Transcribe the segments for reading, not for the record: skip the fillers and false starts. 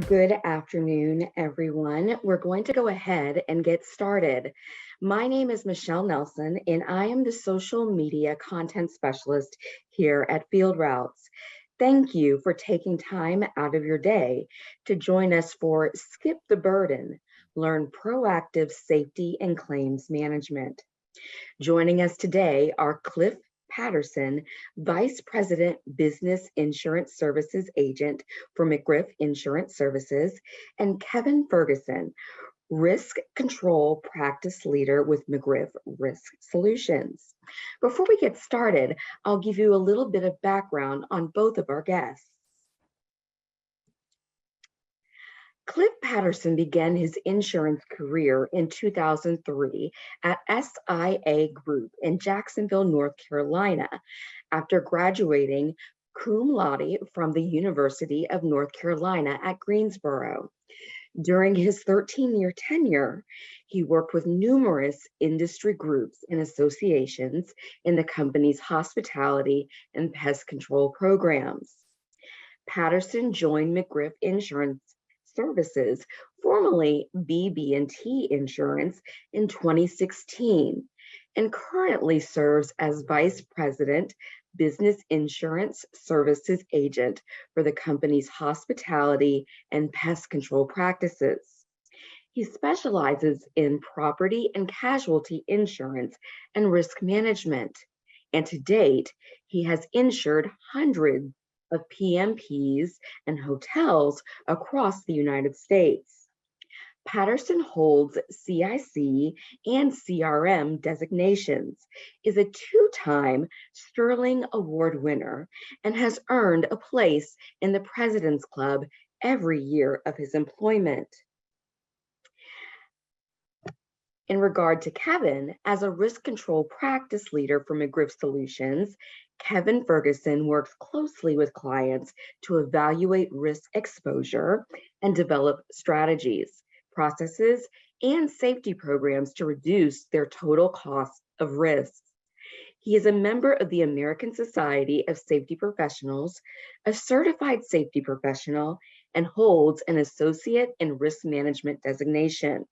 Good afternoon, everyone. We're going to go ahead and get started. My name is Michelle Nelson, and I am the social media content specialist here at Field Routes. Thank you for taking time out of your day to join us for Skip the Burden, Learn Proactive Safety and Claims Management. Joining us today are Cliff Patterson, Vice President, Business Insurance Services Agent for McGriff Insurance Services, and Kevin Ferguson, Risk Control Practice Leader with McGriff Risk Solutions. Before we get started, I'll give you a little bit of background on both of our guests. Cliff Patterson began his insurance career in 2003 at SIA Group in Jacksonville, North Carolina, after graduating cum laude from the University of North Carolina at Greensboro. During his 13-year tenure, he worked with numerous industry groups and associations in the company's hospitality and pest control programs. Patterson joined McGriff Insurance Services, formerly BB&T Insurance, in 2016, and currently serves as Vice President, Business Insurance Services Agent for the company's hospitality and pest control practices. He specializes in property and casualty insurance and risk management, and to date, he has insured hundreds of PMPs and hotels across the United States. Patterson holds CIC and CRM designations, is a two-time Sterling Award winner, and has earned a place in the President's Club every year of his employment. In regard to Kevin, as a risk control practice leader for McGriff Solutions, Kevin Ferguson works closely with clients to evaluate risk exposure and develop strategies, processes, and safety programs to reduce their total cost of risks. He is a member of the American Society of Safety Professionals, a certified safety professional, and holds an associate in risk management designation.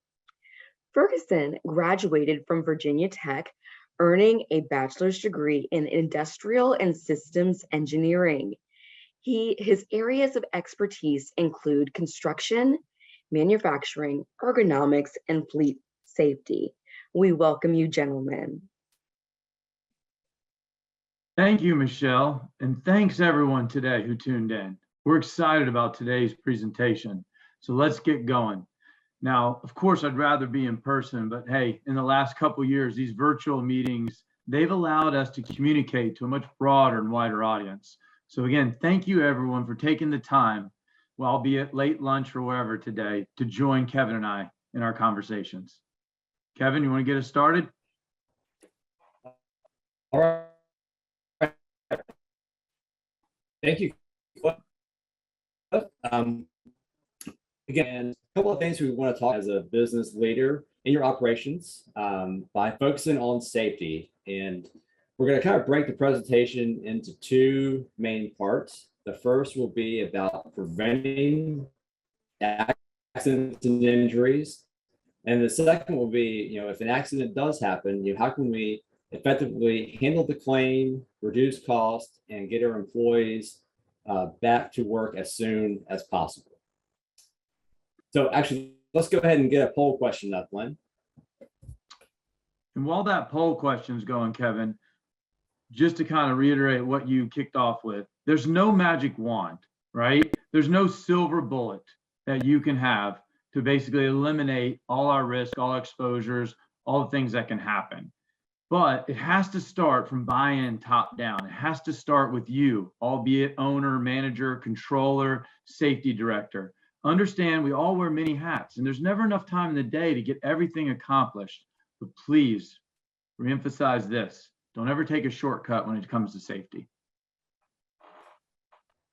Ferguson graduated from Virginia Tech, earning a bachelor's degree in industrial and systems engineering. His areas of expertise include construction, manufacturing, ergonomics, and fleet safety. We welcome you, gentlemen. Thank you, Michelle, and thanks everyone today who tuned in. We're excited about today's presentation, so let's get going. Now, of course, I'd rather be in person, but hey, in the last couple of years, these virtual meetings, they've allowed us to communicate to a much broader and wider audience. So again, thank you everyone for taking the time, well, be it late lunch or wherever today, to join Kevin and I in our conversations. Kevin, you want to get us started? All right. Thank you. Again, a couple of things we want to talk as a business leader in your operations by focusing on safety. And we're going to kind of break the presentation into two main parts. The first will be about preventing accidents and injuries. And the second will be, if an accident does happen, how can we effectively handle the claim, reduce cost, and get our employees back to work as soon as possible. So actually, let's go ahead and get a poll question up, Lynn. And while that poll question's going, Kevin, just to kind of reiterate what you kicked off with, there's no magic wand, right? There's no silver bullet that you can have to basically eliminate all our risk, all exposures, all the things that can happen. But it has to start from buy-in, top down. It has to start with you, albeit owner, manager, controller, safety director. Understand we all wear many hats, and there's never enough time in the day to get everything accomplished. But please reemphasize this. Don't ever take a shortcut when it comes to safety.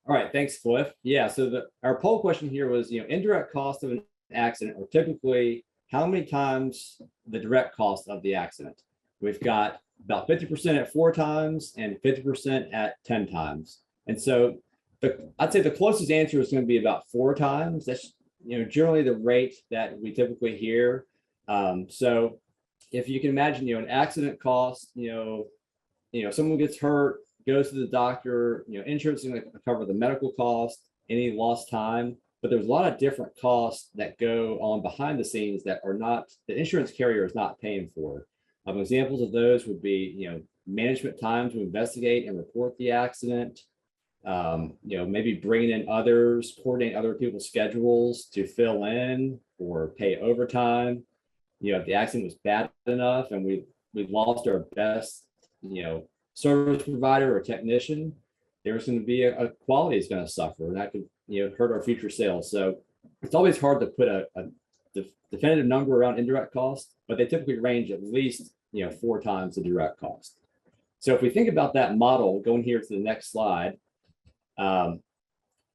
All right, thanks, Cliff. Yeah, so our poll question here was, indirect cost of an accident, or typically how many times the direct cost of the accident. We've got about 50% at 4 times and 50% at 10 times. And so I'd say the closest answer is going to be about 4 times. That's, generally the rate that we typically hear. So if you can imagine, an accident cost, someone gets hurt, goes to the doctor, insurance is going to cover the medical cost, any lost time, but there's a lot of different costs that go on behind the scenes that are not, the insurance carrier is not paying for. Examples of those would be, management time to investigate and report the accident, maybe bringing in others, coordinate other people's schedules to fill in or pay overtime. If the accident was bad enough and we've lost our best, service provider or technician, there's going to be a quality is going to suffer, and that could, hurt our future sales. So it's always hard to put a definitive number around indirect costs, but they typically range at least, 4 times the direct cost. So if we think about that model, going here to the next slide,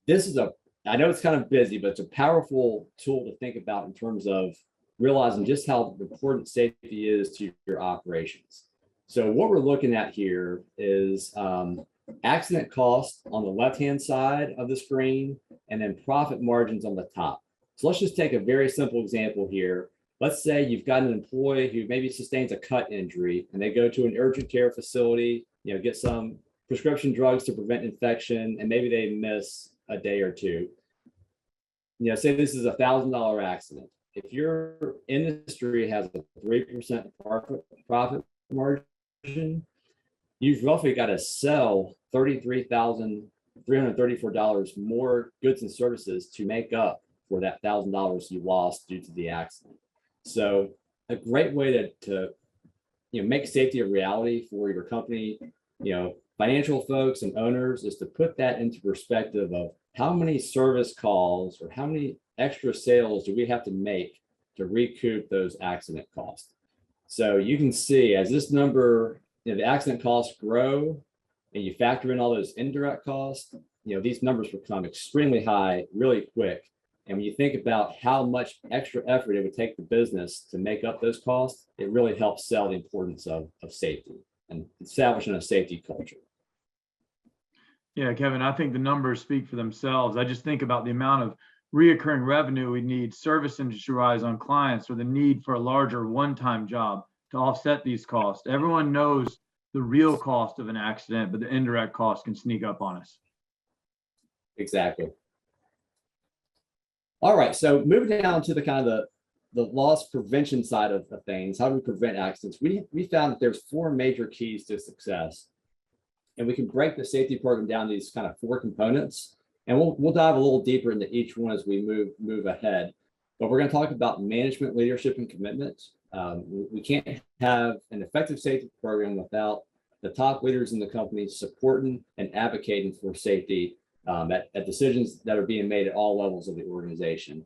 this is I know it's kind of busy, but it's a powerful tool to think about in terms of realizing just how important safety is to your operations. So what we're looking at here is accident cost on the left-hand side of the screen, and then profit margins on the top. So let's just take a very simple example here. Let's say you've got an employee who maybe sustains a cut injury, and they go to an urgent care facility, get some prescription drugs to prevent infection, and maybe they miss a day or two. Say this is $1,000 accident. If your industry has a 3% profit margin, you've roughly got to sell $33,334 more goods and services to make up for that $1,000 you lost due to the accident. So a great way to make safety a reality for your company, financial folks and owners, is to put that into perspective of how many service calls or how many extra sales do we have to make to recoup those accident costs. So you can see as this number, the accident costs grow and you factor in all those indirect costs, these numbers become extremely high really quick. And when you think about how much extra effort it would take the business to make up those costs, it really helps sell the importance of safety and establishing a safety culture. Yeah, Kevin, I think the numbers speak for themselves. I just think about the amount of reoccurring revenue we need, service industry-wise on clients, or the need for a larger one-time job to offset these costs. Everyone knows the real cost of an accident, but the indirect cost can sneak up on us. Exactly. All right, so moving down to the kind of the loss prevention side of things, how do we prevent accidents? We found that there's 4 major keys to success, and we can break the safety program down to these kind of 4 components, and we'll dive a little deeper into each one as we move ahead. But we're going to talk about management, leadership, and commitment. We can't have an effective safety program without the top leaders in the company supporting and advocating for safety at decisions that are being made at all levels of the organization.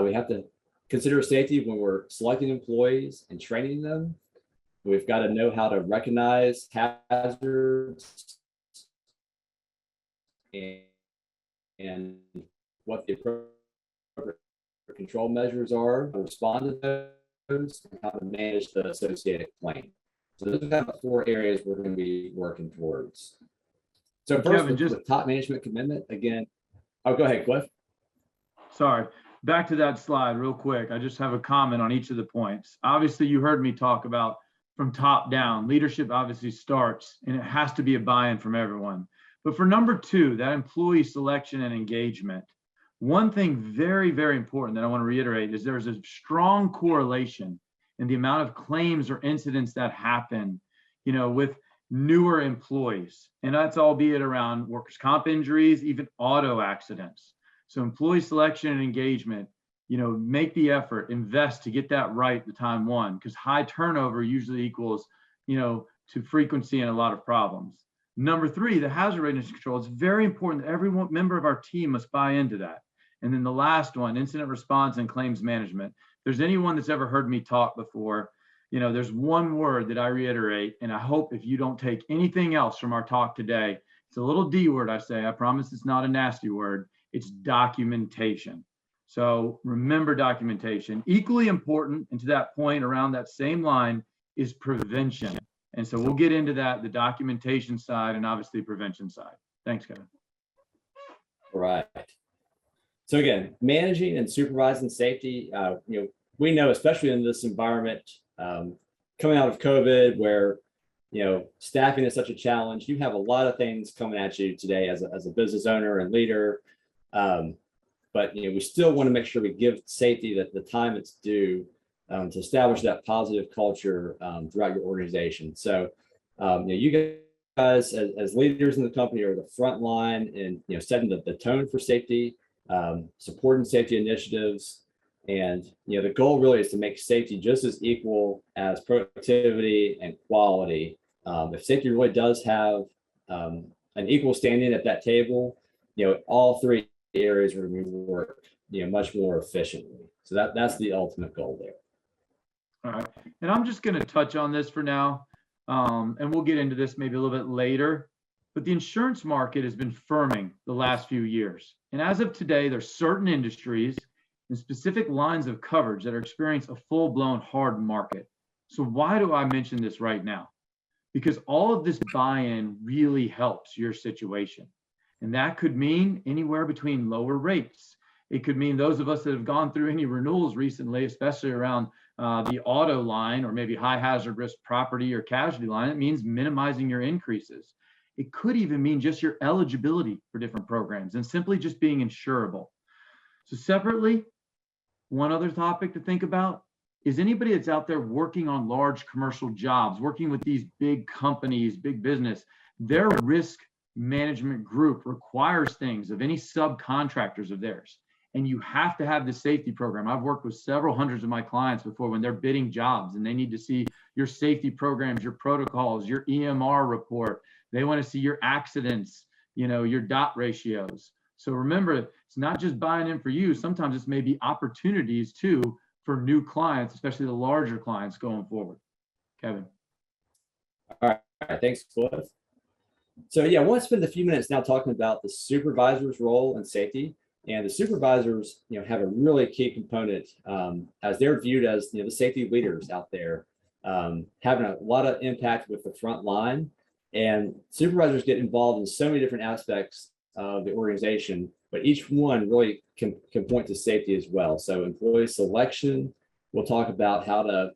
We have to consider safety when we're selecting employees and training them. We've got to know how to recognize hazards and what the appropriate control measures are, to respond to those, and how to manage the associated claim. So those are kind of 4 areas we're going to be working towards. So first, Kevin, with top management commitment, again, go ahead, Cliff. Sorry, back to that slide real quick. I just have a comment on each of the points. Obviously, you heard me talk about from top down. Leadership obviously starts, and it has to be a buy-in from everyone. But for number 2, that employee selection and engagement, one thing very, very important that I want to reiterate is there's a strong correlation in the amount of claims or incidents that happen, with newer employees. And that's albeit around workers' comp injuries, even auto accidents. So employee selection and engagement, make the effort, invest to get that right the time one, because high turnover usually equals, to frequency and a lot of problems. Number 3, the hazard readiness control. It's very important that every member of our team must buy into that. And then the last one, incident response and claims management. If there's anyone that's ever heard me talk before, there's one word that I reiterate, and I hope if you don't take anything else from our talk today, it's a little D word I say, I promise it's not a nasty word, it's documentation. So remember documentation. Equally important, and to that point around that same line, is prevention. And so we'll get into that, the documentation side and obviously prevention side. Thanks, Kevin. Right. So again, managing and supervising safety, we know, especially in this environment, coming out of COVID, where staffing is such a challenge. You have a lot of things coming at you today as a business owner and leader. But we still want to make sure we give safety the time it's due to establish that positive culture throughout your organization. So you guys as leaders in the company are the front line and setting the tone for safety, supporting safety initiatives. And the goal really is to make safety just as equal as productivity and quality. If safety really does have an equal standing at that table, all three areas are going to work much more efficiently. So that's the ultimate goal there. All right, and I'm just going to touch on this for now, and we'll get into this maybe a little bit later. But the insurance market has been firming the last few years, and as of today, there's certain industries and specific lines of coverage that are experiencing a full-blown hard market. So why do I mention this right now? Because all of this buy-in really helps your situation. And that could mean anywhere between lower rates. It could mean those of us that have gone through any renewals recently, especially around the auto line or maybe high hazard risk property or casualty line, it means minimizing your increases. It could even mean just your eligibility for different programs and simply just being insurable. So separately, one other topic to think about is anybody that's out there working on large commercial jobs, working with these big companies, big business, their risk management group requires things of any subcontractors of theirs. And you have to have the safety program. I've worked with several hundreds of my clients before when they're bidding jobs and they need to see your safety programs, your protocols, your EMR report. They want to see your accidents, your dot ratios. So remember, it's not just buying in for you. Sometimes it's maybe opportunities too for new clients, especially the larger clients going forward. Kevin. All right, thanks, Cliff. So I want to spend a few minutes now talking about the supervisor's role in safety. And the supervisors, have a really key component as they're viewed as the safety leaders out there, having a lot of impact with the front line. And supervisors get involved in so many different aspects of the organization, but each one really can point to safety as well. So employee selection, we'll talk about how to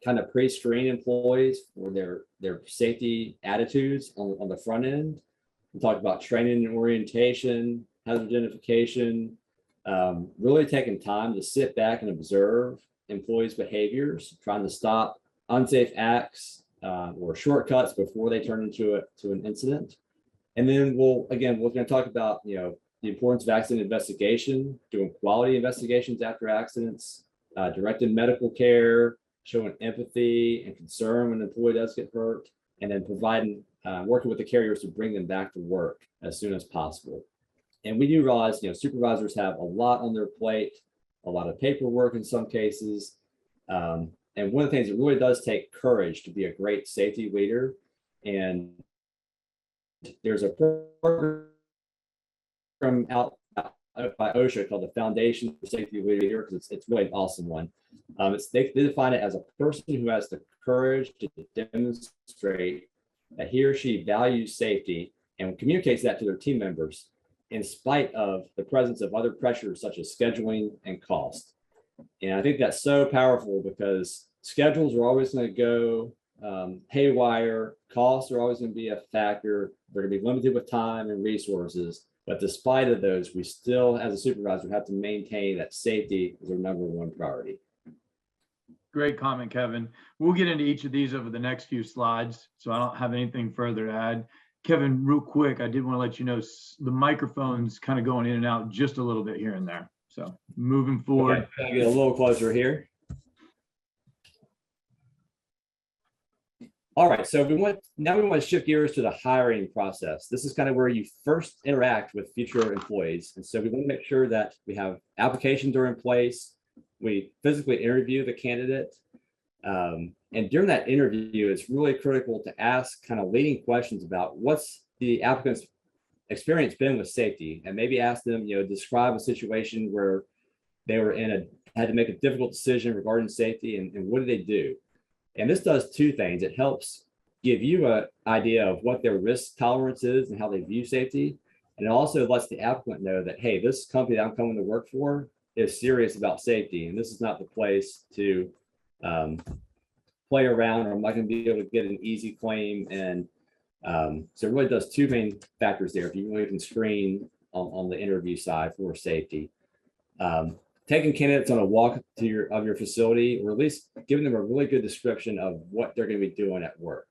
kind of pre-screen employees for their safety attitudes on the front end. We'll talk about training and orientation, hazard identification, really taking time to sit back and observe employees' behaviors, trying to stop unsafe acts or shortcuts before they turn into an incident. And then we're going to talk about the importance of accident investigation, doing quality investigations after accidents, directed medical care, showing empathy and concern when an employee does get hurt, and then providing working with the carriers to bring them back to work as soon as possible. And we do realize supervisors have a lot on their plate, a lot of paperwork in some cases. And one of the things that really does take courage to be a great safety leader. And there's a program out by OSHA called the Foundation for Safety Leader, because it's really an awesome one. They define it as a person who has the courage to demonstrate that he or she values safety and communicates that to their team members in spite of the presence of other pressures such as scheduling and cost. And I think that's so powerful because schedules are always going to go haywire. Costs are always going to be a factor. They're going to be limited with time and resources. But despite of those, we still, as a supervisor, have to maintain that safety is our number one priority. Great comment, Kevin. We'll get into each of these over the next few slides, so I don't have anything further to add. Kevin, real quick, I did want to let you know the microphone's kind of going in and out just a little bit here and there. So moving forward. Okay, I'll get a little closer here. All right, so we want to shift gears to the hiring process. This is kind of where you first interact with future employees. And so we want to make sure that we have applications are in place. We physically interview the candidate. And during that interview, it's really critical to ask kind of leading questions about what's the applicant's experience been with safety, and maybe ask them, describe a situation where they were had to make a difficult decision regarding safety, and what did they do? And this does two things. It helps give you an idea of what their risk tolerance is and how they view safety. And it also lets the applicant know that, hey, this company that I'm coming to work for is serious about safety, and this is not the place to play around, or I'm not going to be able to get an easy claim. And so it really does two main factors there. If you really can screen on the interview side for safety, taking candidates on a walk to your facility, or at least giving them a really good description of what they're going to be doing at work.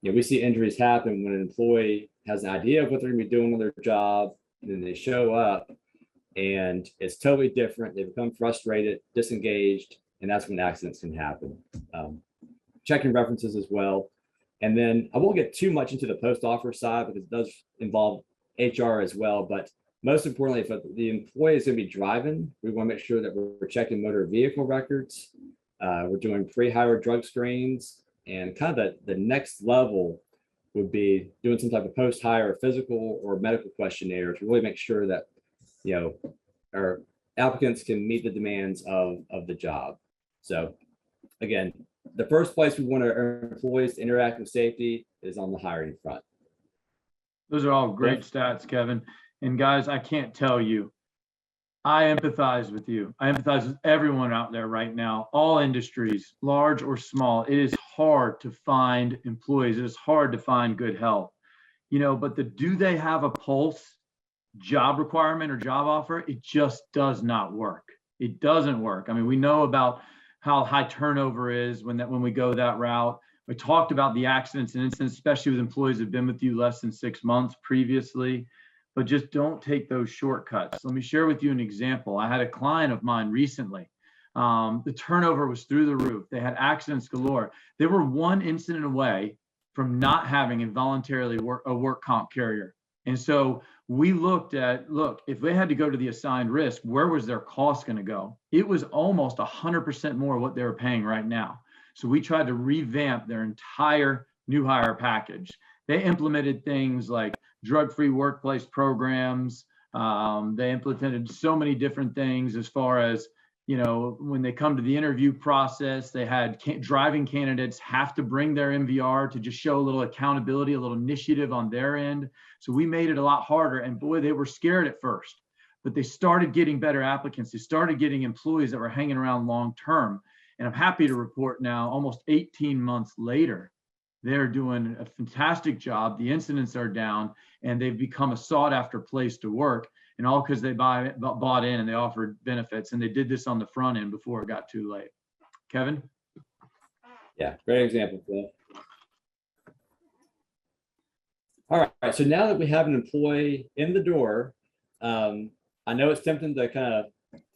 We see injuries happen when an employee has an idea of what they're going to be doing on their job, and then they show up and it's totally different. They become frustrated, disengaged, and that's when accidents can happen. Checking references as well. And then I won't get too much into the post-offer side because it does involve HR as well. But most importantly, if the employee is going to be driving, we want to make sure that we're checking motor vehicle records. We're doing pre-hire drug screens, and kind of the next level would be doing some type of post-hire physical or medical questionnaire to really make sure that our applicants can meet the demands of the job. So again, the first place we want our employees to interact with safety is on the hiring front. Those are all great stats, Kevin. And guys, I can't tell you, I empathize with you. I empathize with everyone out there right now, all industries, large or small. It is hard to find employees. It is hard to find good help, but do they have a pulse job requirement or job offer? It just does not work. It doesn't work. I mean, we know about how high turnover is when we go that route. We talked about the accidents and incidents, especially with employees that have been with you less than 6 months previously, but just don't take those shortcuts. Let me share with you an example. I had a client of mine recently. The turnover was through the roof. They had accidents galore. They were one incident away from not having involuntarily a work comp carrier. And so we looked at, if they had to go to the assigned risk, where was their cost going to go? It was almost 100% more what they were paying right now. So we tried to revamp their entire new hire package. They implemented things like drug-free workplace programs. They implemented so many different things as far as, when they come to the interview process, they had driving candidates have to bring their MVR to just show a little accountability, a little initiative on their end. So we made it a lot harder, and boy, they were scared at first, but they started getting better applicants. They started getting employees that were hanging around long-term. And I'm happy to report now, almost 18 months later, they're doing a fantastic job. The incidents are down, and they've become a sought-after place to work. And all because they bought in and they offered benefits, and they did this on the front end before it got too late. Kevin? Yeah, great example, Phil. All right, so now that we have an employee in the door, I know it's tempting to kind of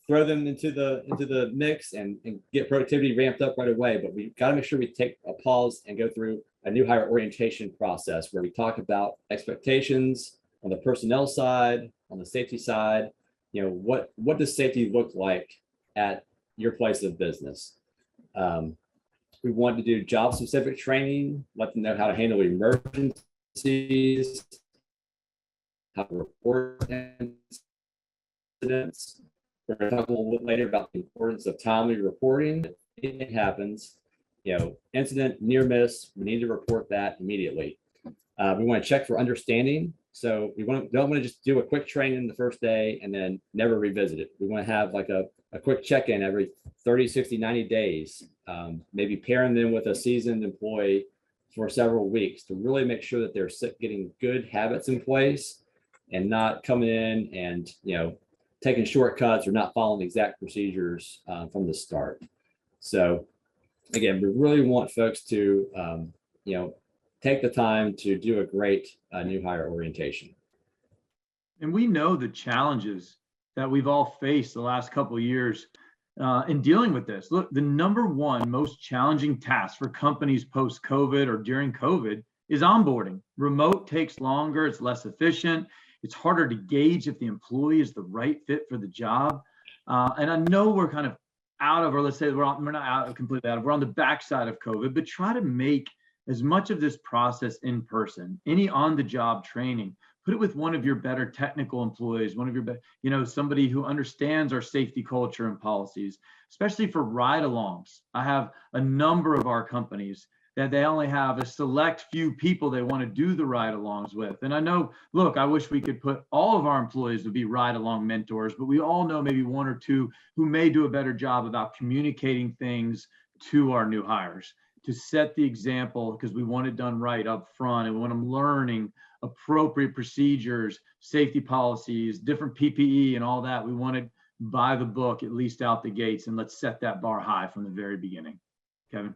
throw them into the mix and get productivity ramped up right away, but we've got to make sure we take a pause and go through a new hire orientation process where we talk about expectations on the personnel side, on the safety side. What does safety look like at your place of business? We want to do job specific training, let them know how to handle emergencies, how to report incidents. We're going to talk a little bit later about the importance of timely reporting. If it happens, incident, near miss, we need to report that immediately. We want to check for understanding. So we don't want to just do a quick training the first day and then never revisit it. We want to have like a quick check-in every 30, 60, 90 days, maybe pairing them with a seasoned employee for several weeks to really make sure that they're getting good habits in place and not coming in and, taking shortcuts or not following the exact procedures from the start. So again, we really want folks to, take the time to do a great new hire orientation. And we know the challenges that we've all faced the last couple of years in dealing with this. Look, the number one most challenging task for companies post-COVID or during COVID is onboarding. Remote takes longer, it's less efficient. It's harder to gauge if the employee is the right fit for the job. And I know we're kind of out of, or let's say we're not out completely out of, we're on the backside of COVID, but try to make as much of this process in person. Any on-the-job training, put it with one of your better technical employees, one of your, somebody who understands our safety culture and policies, especially for ride-alongs. I have a number of our companies that they only have a select few people they want to do the ride-alongs with. And I know, look, I wish we could put all of our employees to be ride-along mentors, but we all know maybe one or two who may do a better job about communicating things to our new hires to set the example, because we want it done right up front, and we want them learning appropriate procedures, safety policies, different PPE and all that. We want it by the book, at least out the gates, and let's set that bar high from the very beginning. Kevin.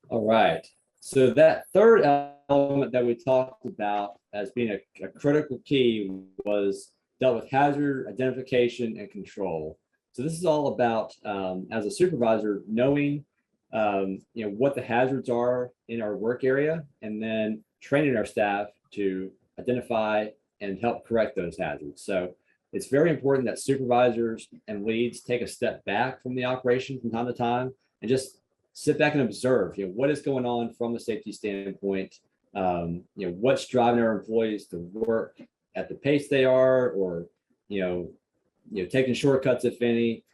All right. So that third element that we talked about as being a critical key was dealt with hazard identification and control. So this is all about, as a supervisor, knowing what the hazards are in our work area, and then training our staff to identify and help correct those hazards. So it's very important that supervisors and leads take a step back from the operation from time to time and just sit back and observe, what is going on from a safety standpoint, what's driving our employees to work at the pace they are, or, taking shortcuts, if any,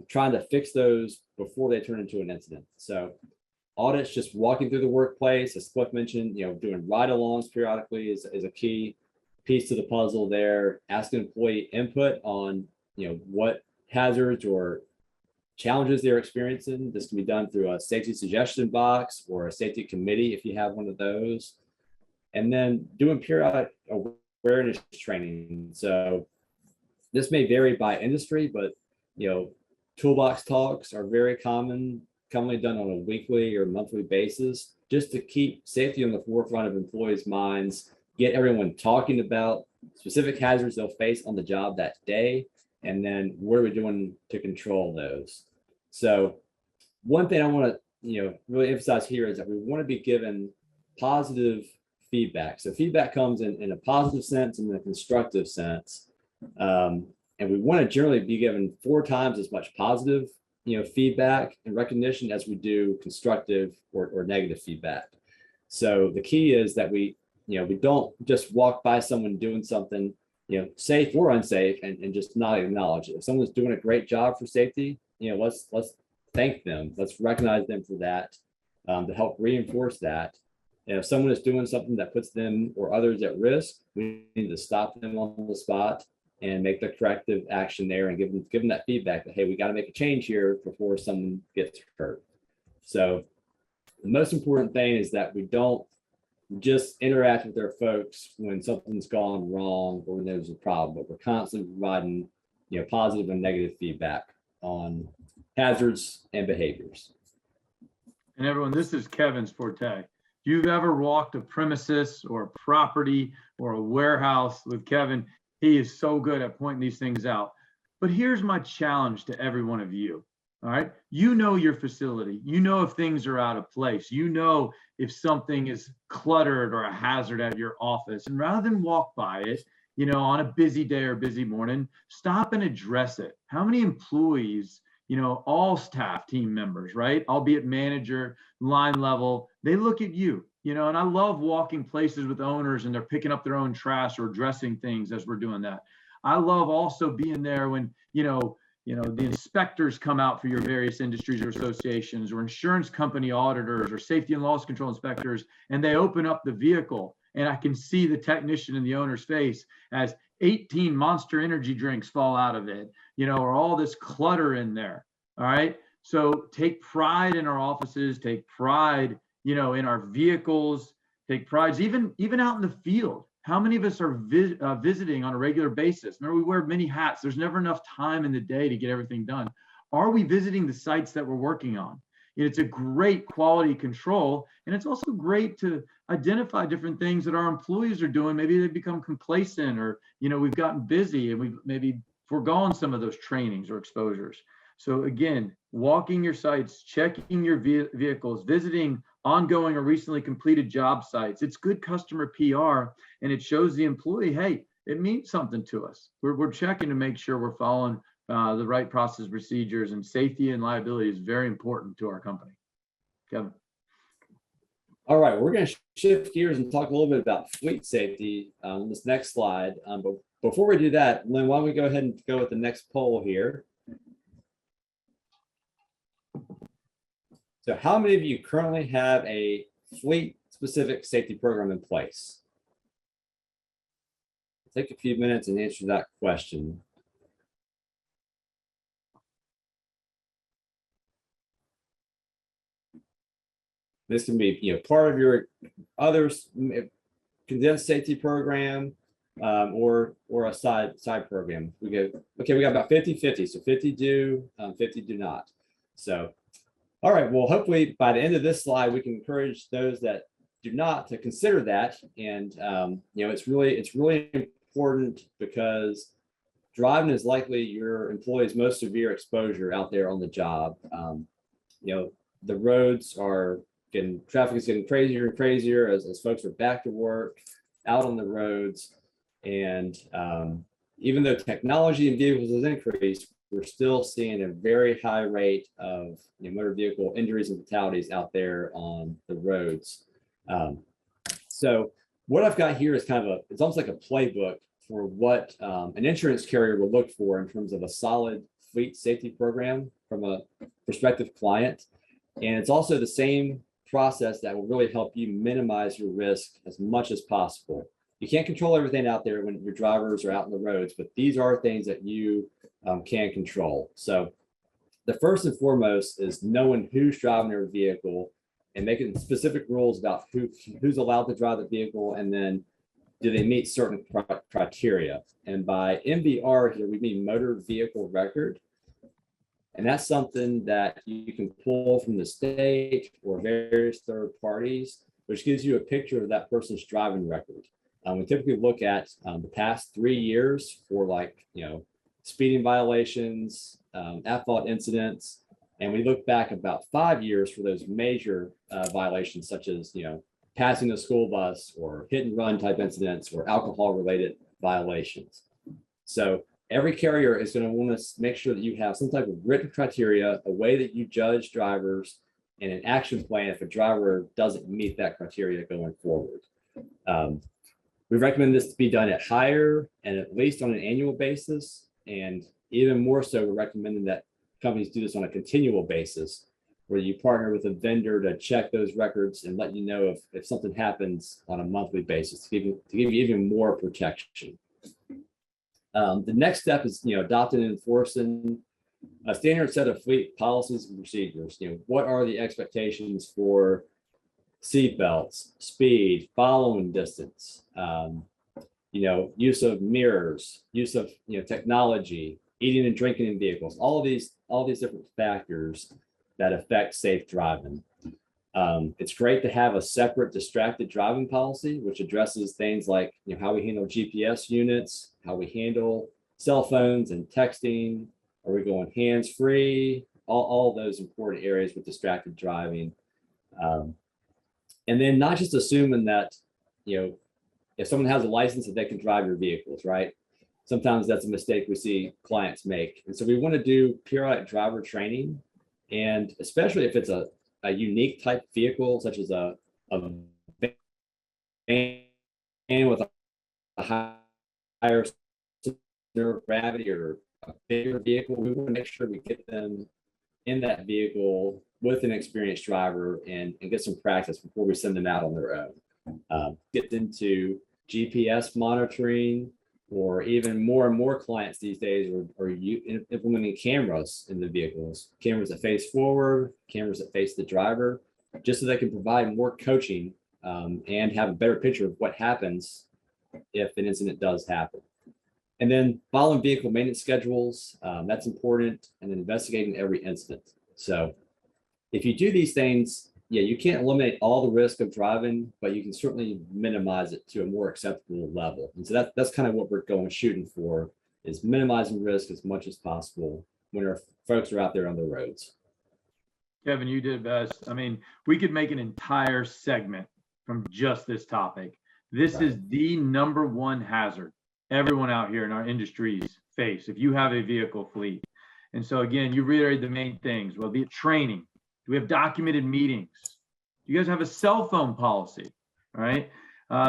trying to fix those before they turn into an incident. So audits, just walking through the workplace, as Cliff mentioned, doing ride-alongs periodically is a key piece to the puzzle there. Asking employee input on, what hazards or challenges they're experiencing. This can be done through a safety suggestion box or a safety committee if you have one of those. And then doing periodic awareness training. So this may vary by industry, but toolbox talks are very commonly done on a weekly or monthly basis, just to keep safety on the forefront of employees' minds, get everyone talking about specific hazards they'll face on the job that day, and then what are we doing to control those. So one thing I want to really emphasize here is that we want to be given positive feedback. So feedback comes in a positive sense and in a constructive sense. And we want to generally be given 4 times as much positive feedback and recognition as we do constructive or negative feedback. So the key is that we don't just walk by someone doing something safe or unsafe and just not acknowledge it. If someone's doing a great job for safety, let's thank them. Let's recognize them for that, to help reinforce that. And if someone is doing something that puts them or others at risk, we need to stop them on the spot and make the corrective action there, and give them that feedback that, hey, we got to make a change here before someone gets hurt. So the most important thing is that we don't just interact with our folks when something's gone wrong or when there's a problem, but we're constantly providing positive and negative feedback on hazards and behaviors. And everyone, this is Kevin's forte. If you've ever walked a premises or a property or a warehouse with Kevin, he is so good at pointing these things out. But here's my challenge to every one of you. All right. Your facility, if things are out of place, if something is cluttered or a hazard at your office, and rather than walk by it, on a busy day or busy morning, stop and address it. How many employees, all staff, team members, right? Albeit manager, line level, they look at you, and I love walking places with owners and they're picking up their own trash or addressing things as we're doing that. I love also being there when, the inspectors come out for your various industries or associations, or insurance company auditors or safety and loss control inspectors, and they open up the vehicle and I can see the technician in the owner's face as 18 Monster Energy drinks fall out of it, or all this clutter in there. All right. So take pride in our offices, take pride, in our vehicles, take pride, even out in the field. How many of us are visiting on a regular basis? Remember, we wear many hats. There's never enough time in the day to get everything done. Are we visiting the sites that we're working on? It's a great quality control, and it's also great to identify different things that our employees are doing. Maybe they become complacent, or we've gotten busy and we've maybe foregone some of those trainings or exposures. So again, walking your sites, checking your vehicles, visiting ongoing or recently completed job sites. It's good customer PR, and it shows the employee, hey, it means something to us. We're checking to make sure we're following the right process procedures, and safety and liability is very important to our company. Kevin. All right, we're going to shift gears and talk a little bit about fleet safety on this next slide. But before we do that, Lynn, why don't we go ahead and go with the next poll here? So how many of you currently have a fleet-specific safety program in place? Take a few minutes and answer that question. This can be, part of your other condensed safety program, or a side program. We got about 50-50. So 50 do, 50 do not. So, all right. Well, hopefully by the end of this slide, we can encourage those that do not to consider that. And it's really important, because driving is likely your employee's most severe exposure out there on the job. The roads are traffic is getting crazier and crazier as folks are back to work, out on the roads. And even though technology in vehicles has increased, we're still seeing a very high rate of motor vehicle injuries and fatalities out there on the roads. So what I've got here is it's almost like a playbook for what an insurance carrier will look for in terms of a solid fleet safety program from a prospective client. And it's also the same process that will really help you minimize your risk as much as possible. You can't control everything out there when your drivers are out on the roads, but these are things that you can control. So the first and foremost is knowing who's driving their vehicle and making specific rules about who's allowed to drive the vehicle, and then do they meet certain criteria. And by MVR here, we mean motor vehicle record. And that's something that you can pull from the state or various third parties, which gives you a picture of that person's driving record. We typically look at the past 3 years for speeding violations, at-fault incidents, and we look back about 5 years for those major violations, such as passing a school bus or hit and run type incidents or alcohol-related violations. So every carrier is going to want to make sure that you have some type of written criteria, a way that you judge drivers, and an action plan if a driver doesn't meet that criteria going forward. We recommend this to be done at higher and at least on an annual basis. And even more so, we're recommending that companies do this on a continual basis, where you partner with a vendor to check those records and let you know if something happens on a monthly basis to give you even more protection. The next step is adopting and enforcing a standard set of fleet policies and procedures. What are the expectations for seat belts, speed, following distance, use of mirrors, use of technology, eating and drinking in vehicles, all these different factors that affect safe driving. It's great to have a separate distracted driving policy, which addresses things like how we handle GPS units, how we handle cell phones and texting, are we going hands-free, all those important areas with distracted driving. And then not just assuming that, if someone has a license that they can drive your vehicles, right? Sometimes that's a mistake we see clients make. And so we want to do periodic driver training, and especially if it's a unique type vehicle, such as a van with a higher center of gravity or a bigger vehicle, we want to make sure we get them in that vehicle with an experienced driver and get some practice before we send them out on their own. Get into GPS monitoring, or even more and more clients these days are implementing cameras in the vehicles, cameras that face forward, cameras that face the driver, just so they can provide more coaching and have a better picture of what happens if an incident does happen. And then following vehicle maintenance schedules, that's important, and then investigating every incident. So if you do these things, you can't eliminate all the risk of driving, but you can certainly minimize it to a more acceptable level. And so that's kind of what we're shooting for, is minimizing risk as much as possible when our folks are out there on the roads. Kevin, you did best. I mean, we could make an entire segment from just this topic. This is the #1 hazard everyone out here in our industries face if you have a vehicle fleet. And so again, you reiterated the main things. Well, the training. Do we have documented meetings? Do you guys have a cell phone policy? All right.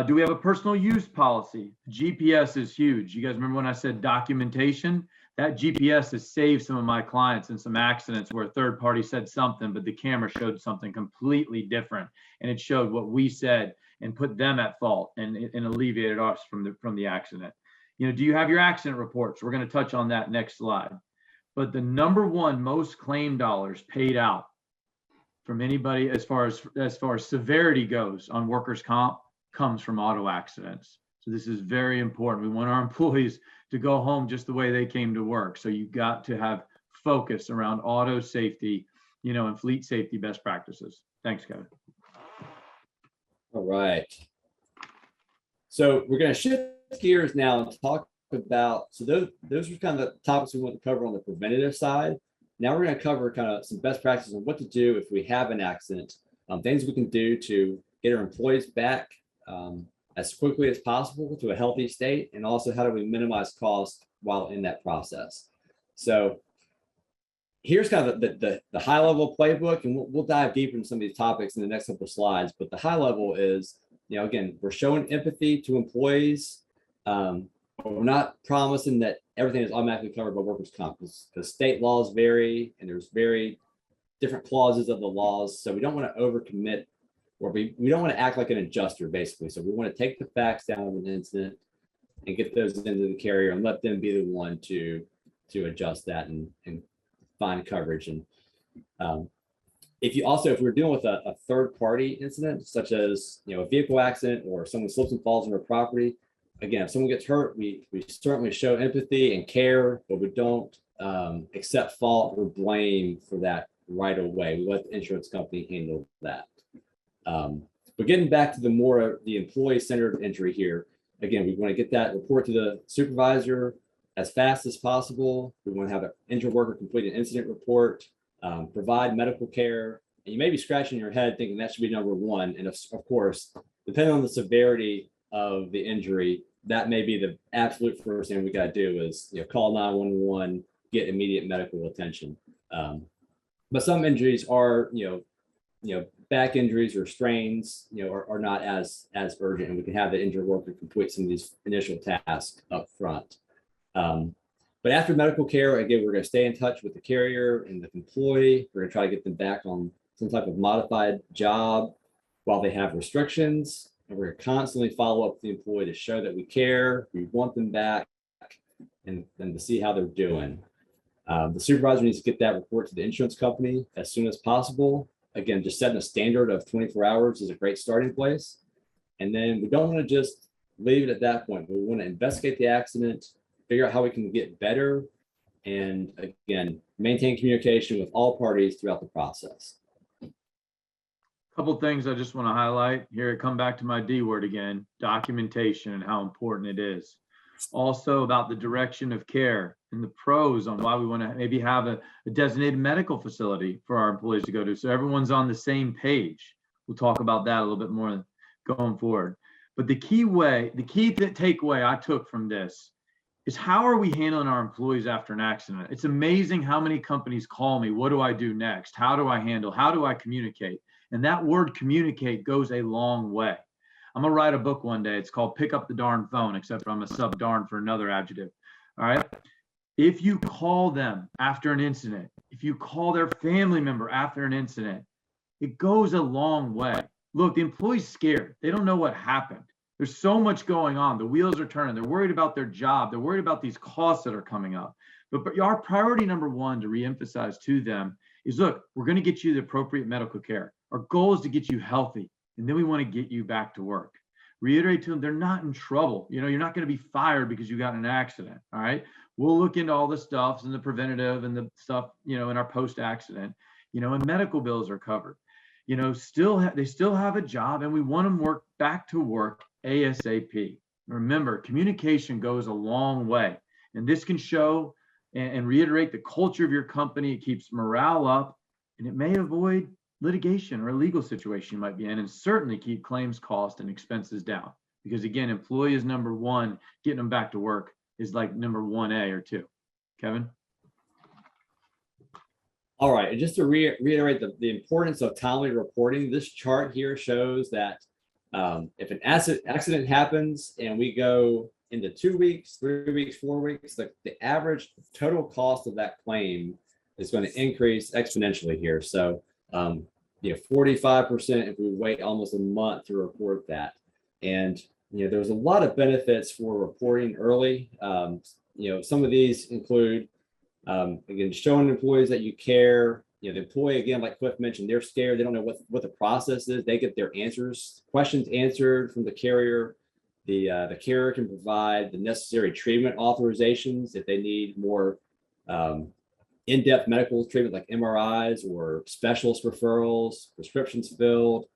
Do we have a personal use policy? GPS is huge. You guys remember when I said documentation? That GPS has saved some of my clients in some accidents where a third party said something, but the camera showed something completely different. And it showed what we said and put them at fault and alleviated us from the accident. You know, do you have your accident reports? We're going to touch on that next slide. But the number one most claim dollars paid out from anybody as far as severity goes on workers' comp comes from auto accidents. So this is very important. We want our employees to go home just the way they came to work. So you've got to have focus around auto safety, you know, and fleet safety best practices. Thanks, Kevin. All right. So we're going to shift gears now and talk about, so those are kind of the topics we want to cover on the preventative side. Now we're going to cover kind of some best practices on what to do if we have an accident, things we can do to get our employees back as quickly as possible to a healthy state, and also how do we minimize cost while in that process. So here's kind of the high level playbook, and we'll dive deeper into some of these topics in the next couple of slides. But the high level is, you know, again, we're showing empathy to employees. We're not promising that everything is automatically covered by workers' comp, because state laws vary and there's very different clauses of the laws. So we don't want to overcommit, or we don't want to act like an adjuster, basically. So we want to take the facts down of an incident and get those into the carrier and let them be the one to adjust that and find coverage. And if we're dealing with a third party incident, such as, you know, a vehicle accident or someone slips and falls on their property, again, if someone gets hurt, we certainly show empathy and care, but we don't accept fault or blame for that right away. We let the insurance company handle that. But getting back to the employee-centered injury here, again, we want to get that report to the supervisor as fast as possible. We want to have an injured worker complete an incident report, provide medical care. And you may be scratching your head thinking that should be number one. And of course, depending on the severity of the injury, that may be the absolute first thing we got to do is, you know, call 911, get immediate medical attention. But some injuries are, you know, back injuries or strains, you know, are not as urgent, and we can have the injured worker complete some of these initial tasks up front. But after medical care, again, we're going to stay in touch with the carrier and the employee. We're going to try to get them back on some type of modified job while they have restrictions. And we're going to constantly follow up with the employee to show that we care, we want them back, and to see how they're doing. The supervisor needs to get that report to the insurance company as soon as possible. Again, just setting a standard of 24 hours is a great starting place. And then we don't want to just leave it at that point. We want to investigate the accident, figure out how we can get better, and again, maintain communication with all parties throughout the process. Couple things I just want to highlight here. I come back to my D word again, documentation, and how important it is. Also about the direction of care and the pros on why we want to maybe have a designated medical facility for our employees to go to, so everyone's on the same page. We'll talk about that a little bit more going forward. But the key takeaway I took from this is, how are we handling our employees after an accident? It's amazing how many companies call me, what do I do next? How do I handle? How do I communicate? And that word communicate goes a long way. I'm gonna write a book one day. It's called Pick Up the Darn Phone, except I'm a sub darn for another adjective. All right. If you call them after an incident, if you call their family member after an incident, it goes a long way. Look, the employee's scared. They don't know what happened. There's so much going on. The wheels are turning. They're worried about their job. They're worried about these costs that are coming up. But our priority number one to reemphasize to them is, look, we're going to get you the appropriate medical care. Our goal is to get you healthy, and then we want to get you back to work. Reiterate to them, they're not in trouble. You know, you're not going to be fired because you got in an accident. All right. We'll look into all the stuff and the preventative and the stuff, you know, in our post-accident, you know, and medical bills are covered. You know, they still have a job, and we want them back to work ASAP. Remember, communication goes a long way, and this can show and reiterate the culture of your company. It keeps morale up, and it may avoid litigation or a legal situation you might be in, and certainly keep claims cost and expenses down. Because again, employee is number one, getting them back to work is like number 1A or 2. Kevin? All right, and just to reiterate the importance of timely reporting, this chart here shows that if an accident happens and we go into 2 weeks, 3 weeks, 4 weeks, the average total cost of that claim is going to increase exponentially here. So, 45% if we wait almost a month to report that. And, there's a lot of benefits for reporting early. Some of these include, again, showing employees that you care. The employee, again, like Cliff mentioned, they're scared. They don't know what the process is. They get their questions answered from the carrier. The carrier can provide the necessary treatment authorizations if they need more in-depth medical treatment like MRIs or specialist referrals, prescriptions filled,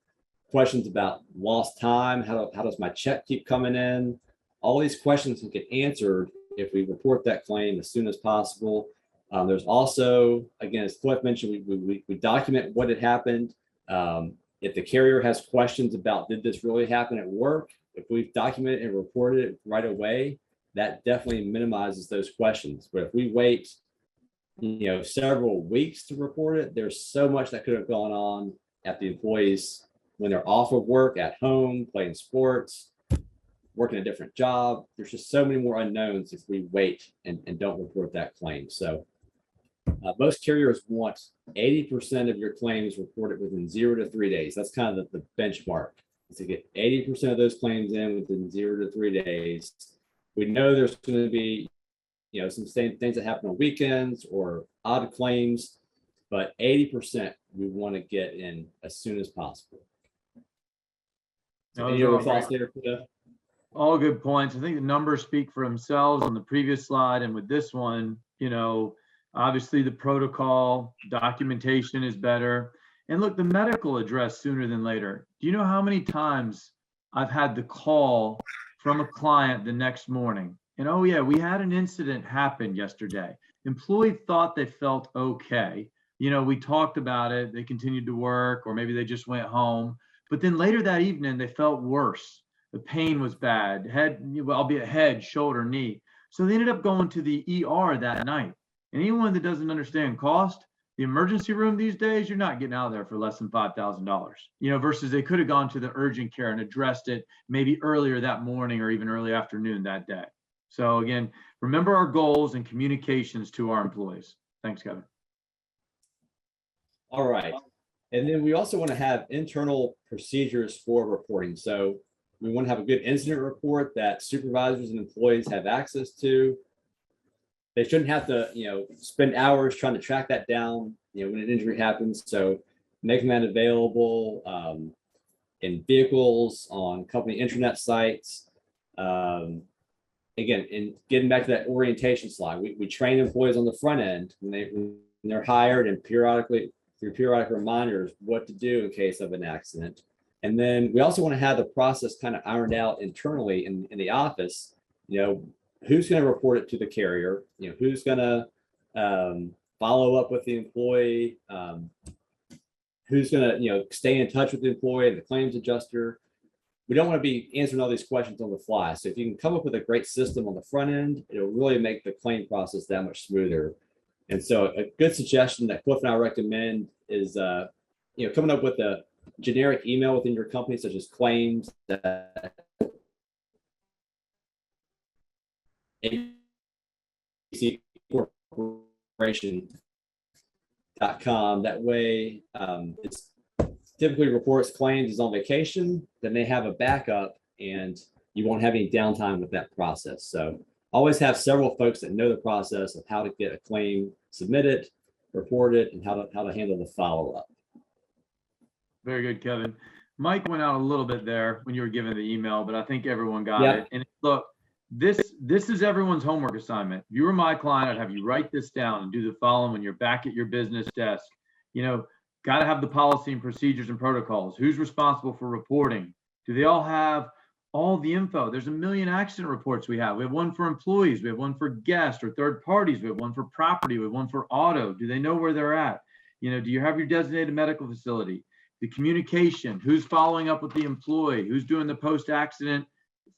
questions about lost time. How does my check keep coming in? All these questions can get answered if we report that claim as soon as possible. There's also, again, as Cliff mentioned, we document what had happened. If the carrier has questions about, did this really happen at work? If we've documented and reported it right away, that definitely minimizes those questions. But if we wait, several weeks to report it, there's so much that could have gone on at the employees when they're off of work, at home, playing sports, working a different job. There's just so many more unknowns if we wait and don't report that claim. So most carriers want 80% of your claims reported within 0 to 3 days. That's kind of the benchmark, is to get 80% of those claims in within 0 to 3 days. We know there's going to be, some things that happen on weekends or odd claims, but 80% we want to get in as soon as possible. So any other thoughts there, Cliff? All good points. I think the numbers speak for themselves on the previous slide, and with this one, obviously the protocol documentation is better. And look, the medical address sooner than later. Do you know how many times I've had the call from a client the next morning? And oh yeah, we had an incident happen yesterday. Employee thought they felt okay. We talked about it. They continued to work, or maybe they just went home. But then later that evening, they felt worse. The pain was bad, albeit head, shoulder, knee. So they ended up going to the ER that night. And anyone that doesn't understand cost, the emergency room these days, you're not getting out of there for less than $5,000, versus they could have gone to the urgent care and addressed it maybe earlier that morning or even early afternoon that day. So again, remember our goals and communications to our employees. Thanks, Kevin. All right. And then we also want to have internal procedures for reporting. So we want to have a good incident report that supervisors and employees have access to. They shouldn't have to, spend hours trying to track that down, when an injury happens. So making that available in vehicles, on company intranet sites. Again, and getting back to that orientation slide, we train employees on the front end when they're hired, and through periodic reminders what to do in case of an accident. And then we also want to have the process kind of ironed out internally in the office. Who's going to report it to the carrier? Who's going to follow up with the employee? Who's going to stay in touch with the employee and the claims adjuster? We don't want to be answering all these questions on the fly. So if you can come up with a great system on the front end, it'll really make the claim process that much smoother. And so a good suggestion that Cliff and I recommend is, coming up with a generic email within your company, such as claims that corporation.com. That way, it's typically reports claims is on vacation, then they have a backup and you won't have any downtime with that process. So always have several folks that know the process of how to get a claim submitted, reported, and how to handle the follow-up. Very good, Kevin. Mike went out a little bit there when you were giving the email, but I think everyone got it. And look, this is everyone's homework assignment. If you were my client, I'd have you write this down and do the following when you're back at your business desk. Got to have the policy and procedures and protocols. Who's responsible for reporting? Do they all have all the info? There's a million accident reports we have. We have one for employees. We have one for guests or third parties. We have one for property. We have one for auto. Do they know where they're at? Do you have your designated medical facility? The communication, who's following up with the employee? Who's doing the post-accident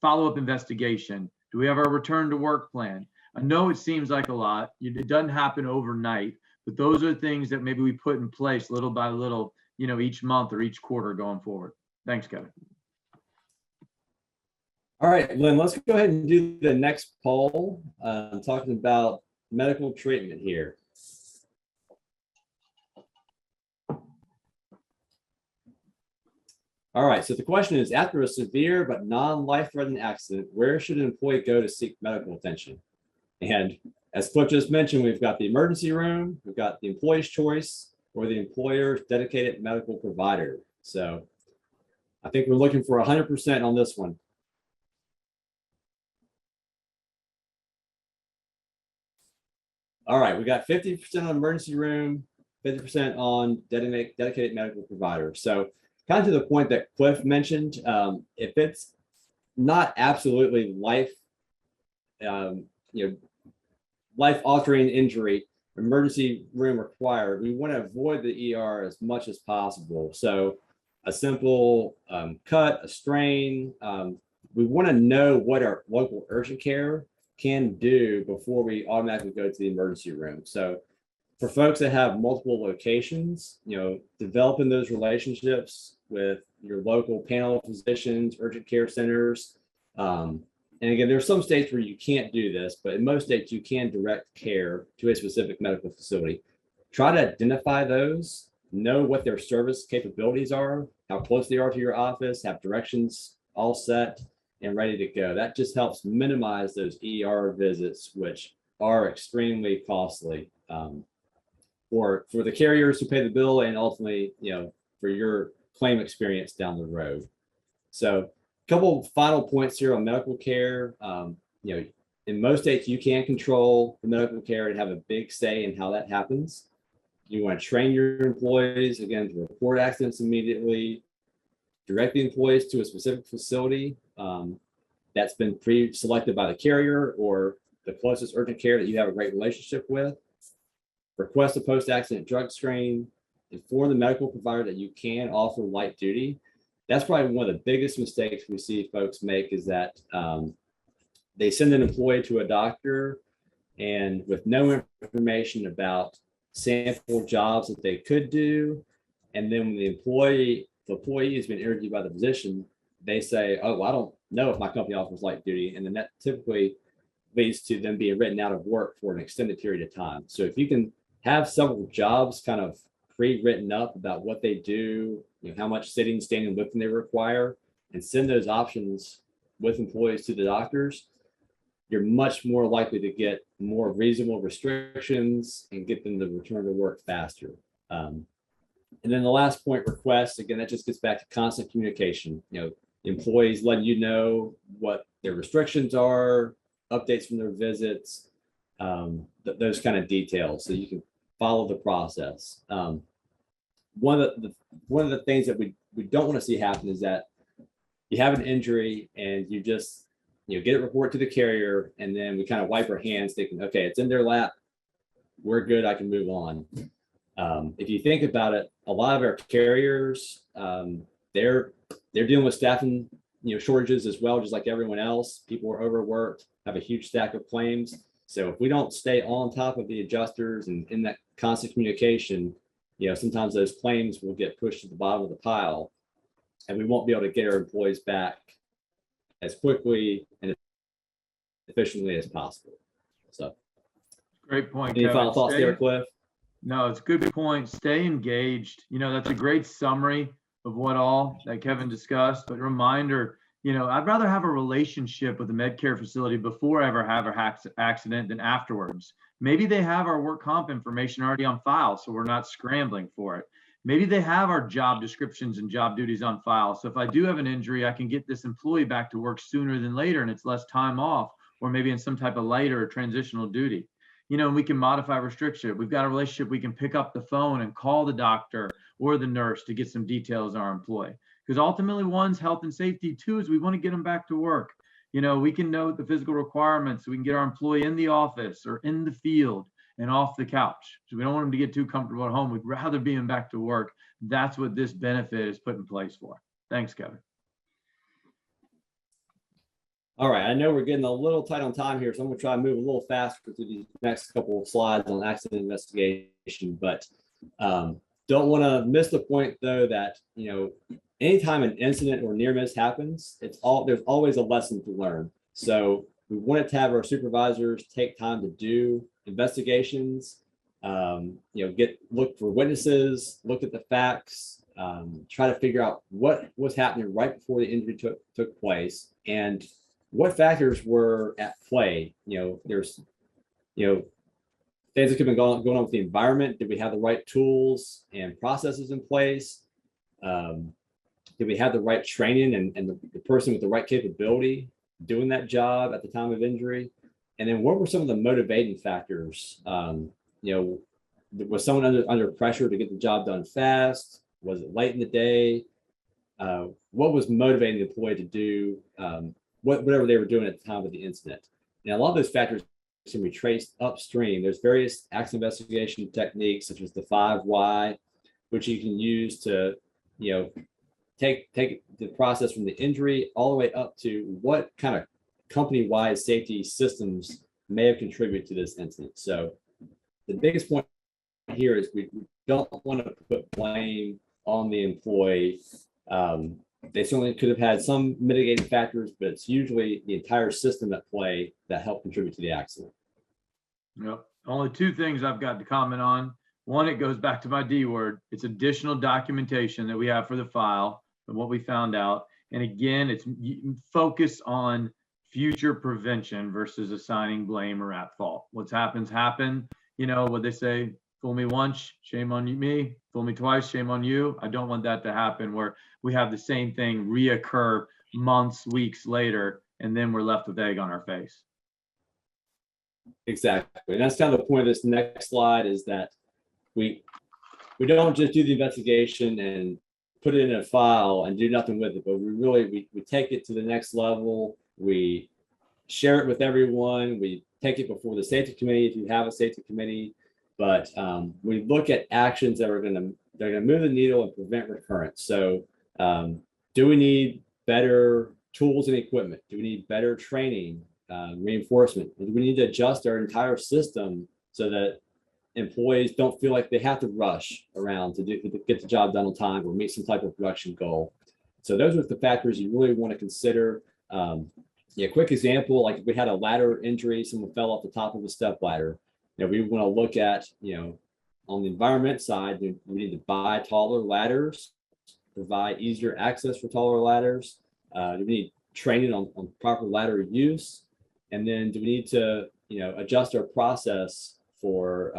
follow-up investigation? Do we have our return to work plan? I know it seems like a lot. It doesn't happen overnight, but those are things that maybe we put in place little by little, each month or each quarter going forward. Thanks, Kevin. All right, Lynn, let's go ahead and do the next poll. Talking about medical treatment here. All right, so the question is, after a severe but non-life-threatening accident, where should an employee go to seek medical attention? And as Cliff just mentioned, we've got the emergency room, we've got the employee's choice, or the employer's dedicated medical provider. So I think we're looking for 100% on this one. All right, we got 50% on emergency room, 50% on dedicated medical provider. So kind of to the point that Cliff mentioned, if it's not absolutely life-altering injury, emergency room required, we want to avoid the ER as much as possible. So a simple cut, a strain, we want to know what our local urgent care can do before we automatically go to the emergency room. So for folks that have multiple locations, developing those relationships with your local panel of physicians, urgent care centers. And again, there's some states where you can't do this, but in most states you can direct care to a specific medical facility. Try to identify those, know what their service capabilities are, how close they are to your office, have directions all set and ready to go. That just helps minimize those ER visits, which are extremely costly for the carriers who pay the bill, and ultimately, for your claim experience down the road. So a couple final points here on medical care. In most states, you can control the medical care and have a big say in how that happens. You want to train your employees, again, to report accidents immediately, direct the employees to a specific facility that's been pre-selected by the carrier or the closest urgent care that you have a great relationship with. Request a post-accident drug screen, inform the medical provider that you can offer light duty. That's probably one of the biggest mistakes we see folks make, is that they send an employee to a doctor and with no information about sample jobs that they could do. And then when the employee has been interviewed by the physician, they say, oh, well, I don't know if my company offers light duty. And then that typically leads to them being written out of work for an extended period of time. So if you can have several jobs kind of pre-written up about what they do, how much sitting, standing, lifting they require, and send those options with employees to the doctors, you're much more likely to get more reasonable restrictions and get them to return to work faster. And then the last point, requests, again, that just gets back to constant communication. Employees letting you know what their restrictions are, updates from their visits, those kind of details, so you can follow the process. One of the things that we don't want to see happen is that you have an injury and you just get it reported to the carrier, and then we kind of wipe our hands thinking, okay, it's in their lap, we're good, I can move on. If you think about it, a lot of our carriers, they're dealing with staffing shortages as well, just like everyone else. People are overworked, have a huge stack of claims. So if we don't stay on top of the adjusters and in that constant communication, sometimes those claims will get pushed to the bottom of the pile, and we won't be able to get our employees back as quickly and efficiently as possible. So Great point, any Kevin. final thoughts there, Cliff? No, it's a good point. Stay engaged. That's a great summary of what all that Kevin discussed, but reminder, I'd rather have a relationship with the med care facility before I ever have an accident than afterwards. Maybe they have our work comp information already on file, so we're not scrambling for it. Maybe they have our job descriptions and job duties on file. So if I do have an injury, I can get this employee back to work sooner than later, and it's less time off, or maybe in some type of lighter or transitional duty. And we can modify restriction. We've got a relationship. We can pick up the phone and call the doctor or the nurse to get some details on our employee. Because ultimately, one's health and safety, two is we want to get them back to work. We can note the physical requirements so we can get our employee in the office or in the field and off the couch. So we don't want them to get too comfortable at home. We'd rather be them back to work. That's what this benefit is put in place for. Thanks, Kevin. All right, I know we're getting a little tight on time here, so I'm going to try to move a little faster through these next couple of slides on accident investigation, but don't want to miss the point, though, that, anytime an incident or near miss happens, there's always a lesson to learn. So we wanted to have our supervisors take time to do investigations, look for witnesses, look at the facts, try to figure out what was happening right before the injury took place and what factors were at play. There's things that could have been going on with the environment. Did we have the right tools and processes in place? Did we have the right training and the person with the right capability doing that job at the time of injury? And then what were some of the motivating factors? Was someone under pressure to get the job done fast? Was it late in the day? What was motivating the employee to do whatever they were doing at the time of the incident? Now, a lot of those factors can be traced upstream. There's various accident investigation techniques, such as the 5 why, which you can use to, take the process from the injury all the way up to what kind of company-wide safety systems may have contributed to this incident. So the biggest point here is we don't want to put blame on the employee. They certainly could have had some mitigating factors, but it's usually the entire system at play that helped contribute to the accident. Yep. Only 2 things I've got to comment on. One, it goes back to my D word. It's additional documentation that we have for the file and what we found out. And again, it's focus on future prevention versus assigning blame or at fault. What's happened. What they say, fool me once, shame on me. Fool me twice, shame on you. I don't want that to happen where we have the same thing reoccur months, weeks later, and then we're left with egg on our face. Exactly. And that's kind of the point of this next slide, is that we don't just do the investigation and put it in a file and do nothing with it, but we take it to the next level. We share it with everyone. We take it before the safety committee if you have a safety committee. But we look at actions that are going to move the needle and prevent recurrence. So do we need better tools and equipment? Do we need better training, reinforcement? Do we need to adjust our entire system so that employees don't feel like they have to rush around to get the job done on time or meet some type of production goal? So those are the factors you really want to consider. Quick example, like if we had a ladder injury, someone fell off the top of a step ladder. We want to look at, on the environment side, we need to buy taller ladders, provide easier access for taller ladders. Do we need training on proper ladder use? And then do we need to, adjust our process for,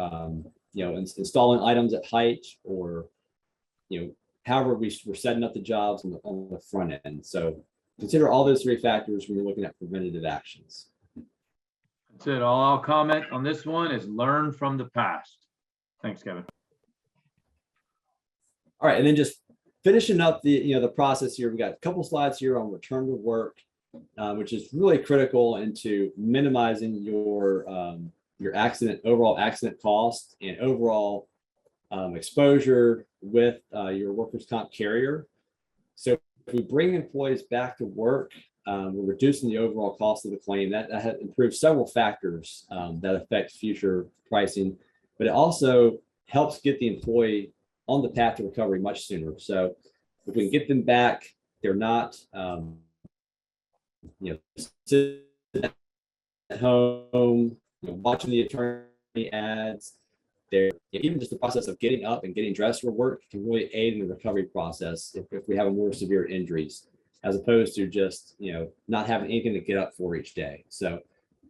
installing items at height, or, however we're setting up the jobs on the front end. So consider all those 3 factors when you're looking at preventative actions. That's it. All I'll comment on this one is learn from the past. Thanks, Kevin. All right, and then just finishing up the process here. We got a couple slides here on return to work, which is really critical into minimizing your overall accident cost and overall exposure with your workers' comp carrier. So if we bring employees back to work, we're reducing the overall cost of the claim. That has improved several factors that affect future pricing, but it also helps get the employee on the path to recovery much sooner. So if we can get them back, they're not, sitting at home, watching the attorney ads. Even just the process of getting up and getting dressed for work can really aid in the recovery process if we have more severe injuries, as opposed to just, not having anything to get up for each day. So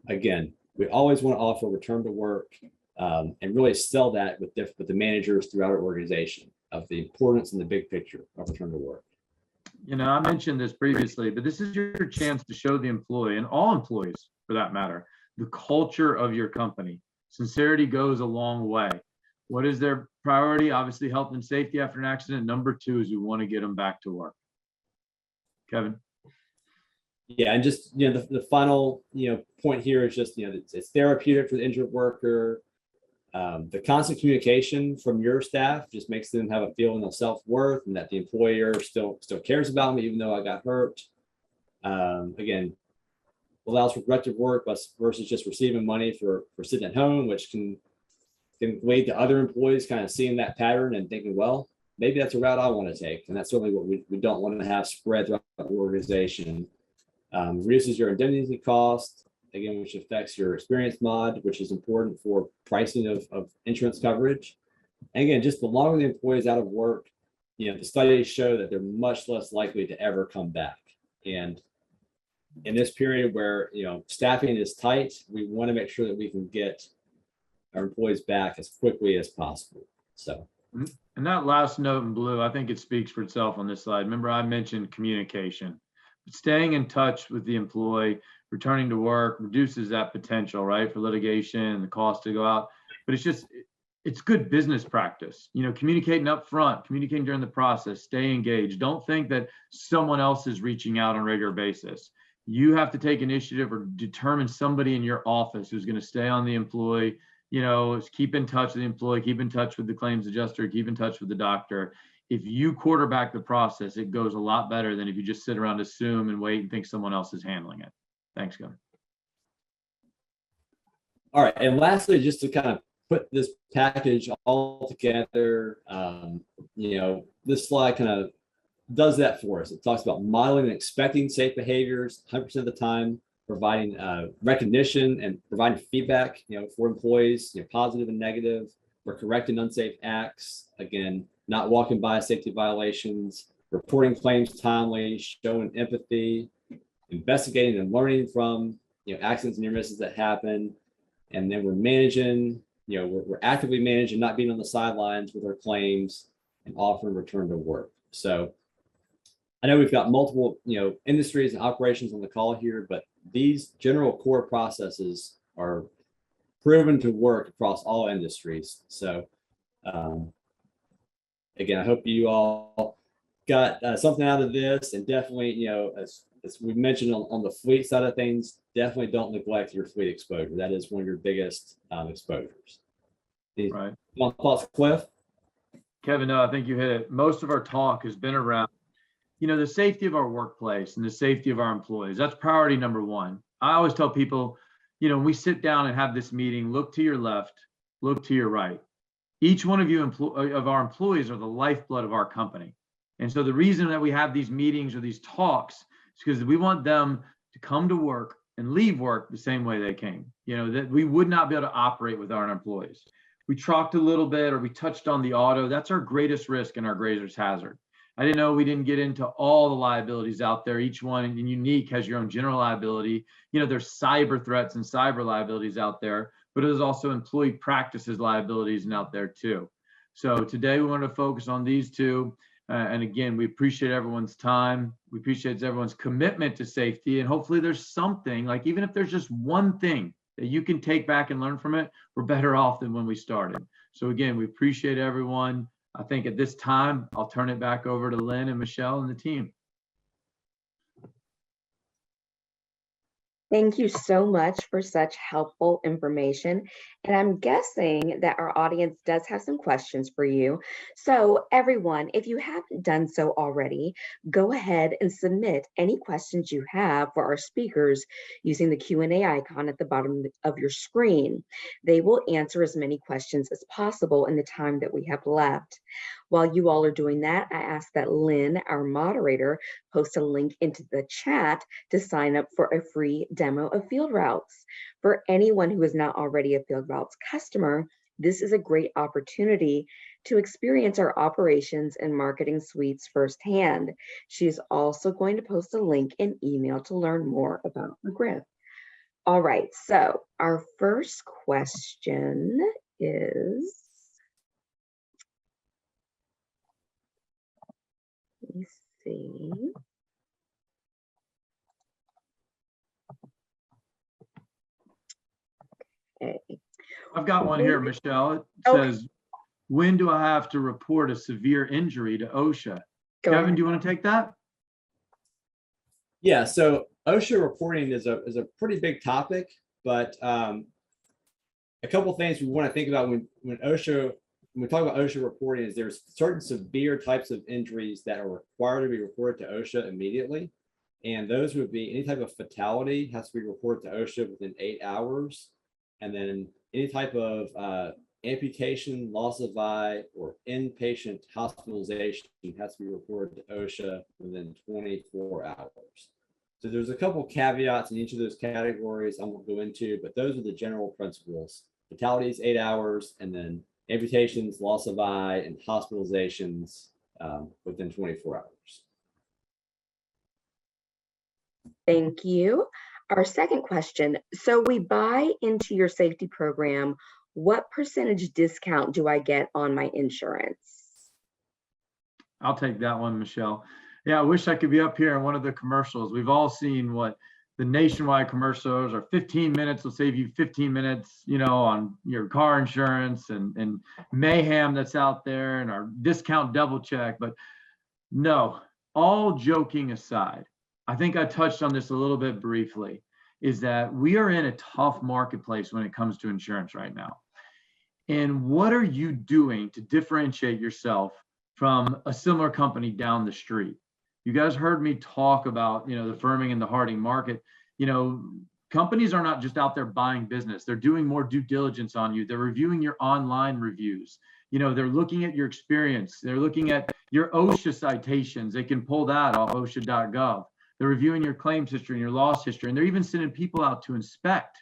again, we always want to offer return to work and really sell that with the managers throughout our organization of the importance and the big picture of return to work. I mentioned this previously, but this is your chance to show the employee, and all employees for that matter, the culture of your company. Sincerity goes a long way. What is their priority? Obviously, health and safety after an accident. Number 2 is we want to get them back to work. Kevin. Yeah, and just the final point here is just it's therapeutic for the injured worker. The constant communication from your staff just makes them have a feeling of self-worth and that the employer still cares about me even though I got hurt. Again, allows for productive work versus just receiving money for sitting at home, which can lead to other employees kind of seeing that pattern and thinking, well, maybe that's a route I want to take. And that's certainly what we don't want to have spread throughout the organization. Reduces your indemnity cost, again, which affects your experience mod, which is important for pricing of insurance coverage. And again, just the longer the employee is out of work, the studies show that they're much less likely to ever come back. And in this period where, staffing is tight, we want to make sure that we can get our employees back as quickly as possible. So. And that last note in blue, I think it speaks for itself on this slide. Remember, I mentioned communication. Staying in touch with the employee, returning to work reduces that potential, right, for litigation and the cost to go out. But it's good business practice, communicating up front, communicating during the process, stay engaged. Don't think that someone else is reaching out on a regular basis. You have to take initiative or determine somebody in your office who's going to stay on the employee, keep in touch with the employee, keep in touch with the claims adjuster, keep in touch with the doctor. If you quarterback the process, it goes a lot better than if you just sit around, assume and wait and think someone else is handling it. Thanks, Kevin. All right. And lastly, just to kind of put this package all together, this slide kind of does that for us. It talks about modeling and expecting safe behaviors 100% of the time, providing recognition and providing feedback, for employees, positive and negative, for correcting unsafe acts, again, not walking by safety violations, reporting claims timely, showing empathy, investigating and learning from, accidents and near misses that happen. And then we're managing, we're actively managing, not being on the sidelines with our claims and offering return to work. So I know we've got multiple, industries and operations on the call here, but these general core processes are proven to work across all industries. So again, I hope you all got something out of this, and definitely, as we mentioned on the fleet side of things, definitely don't neglect your fleet exposure. That is one of your biggest exposures. Right. Thoughts, Cliff? Kevin, no, I think you hit it. Most of our talk has been around, the safety of our workplace and the safety of our employees. That's priority number one. I always tell people, when we sit down and have this meeting, look to your left, look to your right. Each one of you of our employees are the lifeblood of our company. And so the reason that we have these meetings or these talks is because we want them to come to work and leave work the same way they came. That we would not be able to operate without our employees. We talked a little bit, or we touched on the auto. That's our greatest risk and our greatest hazard. I didn't know we didn't get into all the liabilities out there. Each one and unique has your own general liability. There's cyber threats and cyber liabilities out there, but there's also employee practices liabilities and out there too. So today we want to focus on these two. And again, we appreciate everyone's time. We appreciate everyone's commitment to safety. And hopefully there's something, like even if there's just one thing that you can take back and learn from it, we're better off than when we started. So again, we appreciate everyone. I think at this time, I'll turn it back over to Lynn and Michelle and the team. Thank you so much for such helpful information. And I'm guessing that our audience does have some questions for you. So everyone, if you haven't done so already, go ahead and submit any questions you have for our speakers using the Q&A icon at the bottom of your screen. They will answer as many questions as possible in the time that we have left. While you all are doing that, I ask that Lynn, our moderator, post a link into the chat to sign up for a free demo of Field Routes. For anyone who is not already a Field Routes customer, this is a great opportunity to experience our operations and marketing suites firsthand. She is also going to post a link in email to learn more about McGriff. All right, so our first question is, let me see. Okay. I've got one here, Michelle. It says, when do I have to report a severe injury to OSHA? Kevin, do you want to take that? Yeah, so OSHA reporting is a pretty big topic, but a couple of things we want to think about when we talk about OSHA reporting is there's certain severe types of injuries that are required to be reported to OSHA immediately. And those would be any type of fatality has to be reported to OSHA within 8 hours. And then any type of amputation, loss of eye, or inpatient hospitalization has to be reported to OSHA within 24 hours. So there's a couple caveats in each of those categories I won't go into, but those are the general principles. Fatalities, 8 hours, and then amputations, loss of eye, and hospitalizations within 24 hours. Thank you. Our second question. So we buy into your safety program. What percentage discount do I get on my insurance? I'll take that one, Michelle. Yeah, I wish I could be up here in one of the commercials. We've all seen what the nationwide commercials are. 15 minutes will save you 15 minutes, you know, on your car insurance and mayhem that's out there and our discount double check. But no, all joking aside, I think I touched on this a little bit briefly, is that we are in a tough marketplace when it comes to insurance right now. And what are you doing to differentiate yourself from a similar company down the street? You guys heard me talk about, you know, the firming and the hardening market. You know, companies are not just out there buying business. They're doing more due diligence on you. They're reviewing your online reviews. You know, they're looking at your experience. They're looking at your OSHA citations. They can pull that off OSHA.gov. They're reviewing your claims history and your loss history, and they're even sending people out to inspect.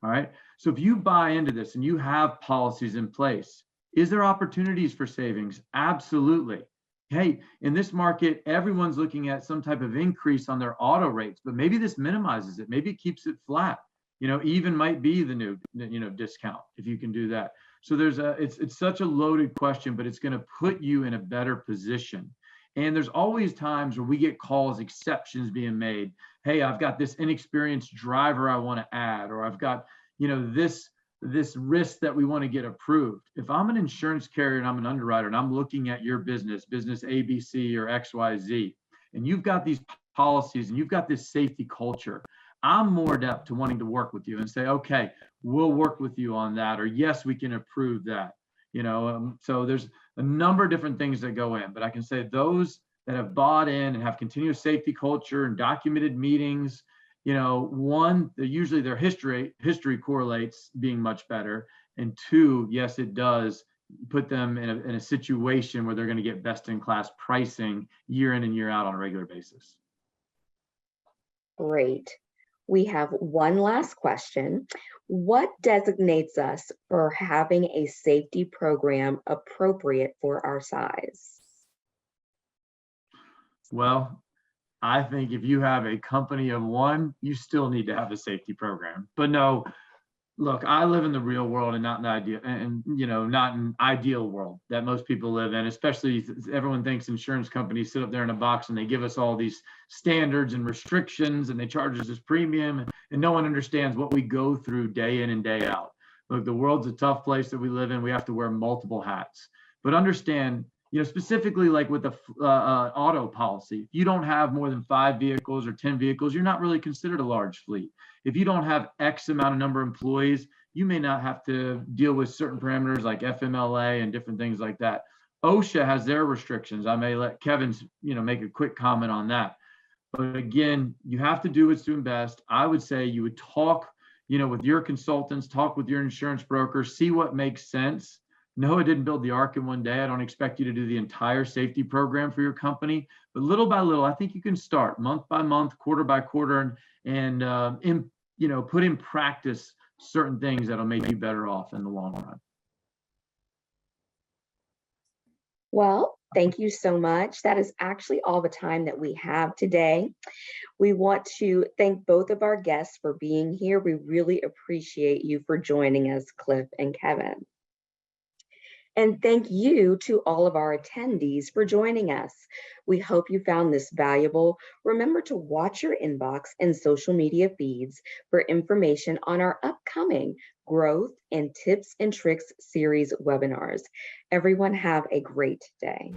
All right. So if you buy into this and you have policies in place, is there opportunities for savings? Absolutely. Hey, in this market, everyone's looking at some type of increase on their auto rates, but maybe this minimizes it. Maybe it keeps it flat. You know, even might be the new, you know, discount if you can do that. So there's it's such a loaded question, but it's going to put you in a better position. And there's always times where we get calls, exceptions being made. Hey, I've got this inexperienced driver I want to add, or I've got, you know, this risk that we want to get approved. If I'm an insurance carrier and I'm an underwriter and I'm looking at your business ABC or XYZ, and you've got these policies and you've got this safety culture, I'm more adept to wanting to work with you and say, okay, we'll work with you on that, or yes, we can approve that. You know, so there's a number of different things that go in, but I can say those that have bought in and have continuous safety culture and documented meetings, you know, one, usually their history correlates being much better. And two, yes, it does put them in a situation where they're going to get best in class pricing year in and year out on a regular basis. Great. We have one last question. What designates us for having a safety program appropriate for our size? Well, I think if you have a company of one, you still need to have a safety program. But no, look, I live in the real world and not in the ideal, and you know, not an ideal world that most people live in. Especially everyone thinks insurance companies sit up there in a box and they give us all these standards and restrictions and they charge us this premium, and no one understands what we go through day in and day out. Look, the world's a tough place that we live in. We have to wear multiple hats, but understand, you know, specifically like with the auto policy, if you don't have more than 5 vehicles or 10 vehicles, you're not really considered a large fleet. If you don't have X amount of number of employees, you may not have to deal with certain parameters like FMLA and different things like that. OSHA has their restrictions. I may let Kevin, you know, make a quick comment on that. But again, you have to do what's doing best. I would say you would talk, you know, with your consultants, talk with your insurance broker, see what makes sense. No, I didn't build the ark in one day. I don't expect you to do the entire safety program for your company, but little by little, I think you can start month by month, quarter by quarter, and you know, put in practice certain things that'll make you better off in the long run. Well, thank you so much. That is actually all the time that we have today. We want to thank both of our guests for being here. We really appreciate you for joining us, Cliff and Kevin. And thank you to all of our attendees for joining us. We hope you found this valuable. Remember to watch your inbox and social media feeds for information on our upcoming Growth and Tips and Tricks series webinars. Everyone have a great day.